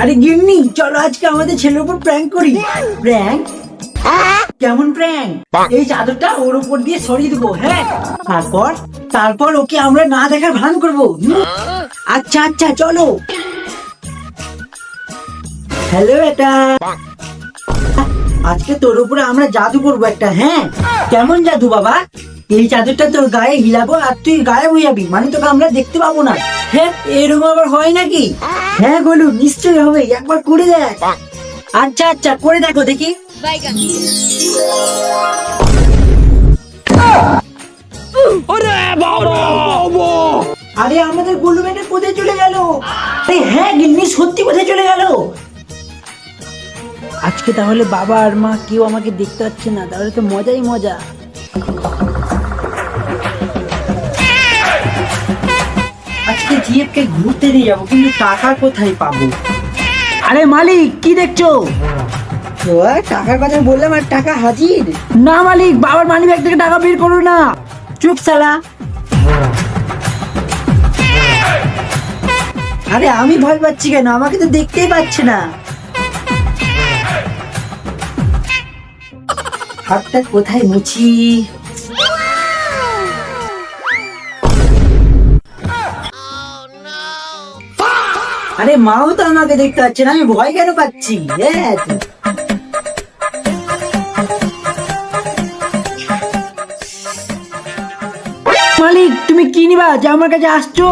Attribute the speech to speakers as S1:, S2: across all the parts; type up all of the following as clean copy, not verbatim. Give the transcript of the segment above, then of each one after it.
S1: আরে গিন্নি, চলো আজকে আমাদের ছেলের উপর প্র্যাঙ্ক করি। প্র্যাঙ্ক? কেমন প্র্যাঙ্ক? এই চাদরটা ওর উপর দিয়ে সরিয়ে দেবো, হ্যাঁ, তারপর ওকে আমরা না দেখার ভান করবো। আচ্ছা আচ্ছা চলো। হ্যালো এটা, আজকে তোর উপরে আমরা জাদু করবো একটা। হ্যাঁ, কেমন জাদু বাবা? এই চাদরটা তোর গায়ে হিলাবো আর তুই গায়েব হয়ে যাবি, মানে তোকে আমরা দেখতে পাবো না। হ্যাঁ, এরকম আবার হয় নাকি? হ্যাঁ গোলু, নিশ্চয়ই হবে, একবার করে দেখ। আচ্ছা আচ্ছা করে দেখো দেখি। আরে আমাদের গোলু মেয়েটা কোথায় চলে গেল? আরে হ্যাঁ গিন্নি, সত্যি কোথায় চলে গেল? আজকে তাহলে বাবা আর মা কেউ আমাকে দেখতে পাচ্ছে না, তাহলে তো মজাই মজা। আজকে জিএফকে ঘুরতে নিয়ে যাবো, কিন্তু টাকা কোথায় পাবো? আরে মালিক, কি দেখছো? টাকার কথা বললাম আর টাকা হাজির। না মালিক, বাবার মানি ব্যাগ থেকে টাকা বের করো না। চুপ শালা। আরে আমি ভয় পাচ্ছি কেন? আমাকে তো দেখতেই পাচ্ছে না। হাতটা কোথায় মুছি? আরে মাও তো আমাকে দেখতে পাচ্ছে না, আমি ভয় কেন পাচ্ছি? মালিক, তুমি কি নিবা যে আমার কাছে আসছো?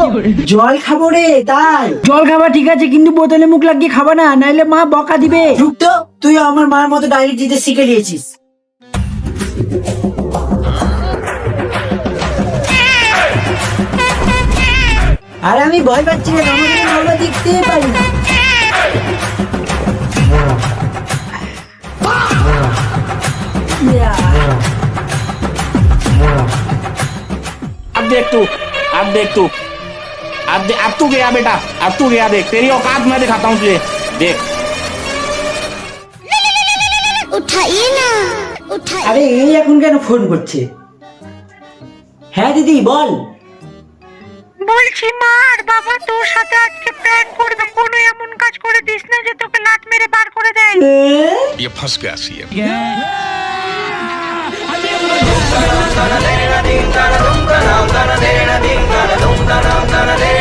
S1: জল খাবো রে। তাই জল খাবা, ঠিক আছে, কিন্তু বোতলে মুখ লাগিয়ে খাবা না, নাইলে মা বকা দিবে। চুপ তো, তুই আমার মার মতো ডাইরেক্ট দিতে শিখে নিয়েছিস। আর আমি ভয় পাচ্ছি না, আমাকে আমরা দেখতে পারি না।
S2: अब देख तू, अब देख तू, अब तू गया बेटा, अब तू गया। देख तेरी औकात मैं दिखाता हूँ तुझे, देख।
S3: उठाइए ना, उठाइए।
S1: আরে এই এখন কেন ফোন করছে? হ্যাঁ দিদি বল।
S4: বলছি মা আর বাবা তোর সাথে আজকে প্র্যাঙ্ক করবে, কোনো এমন কাজ করে দিস না যে তোকে লাত মেরে বার করে দেয়।
S5: ये फंस गया CM.
S6: da da da da da da da da da da da da da da da da da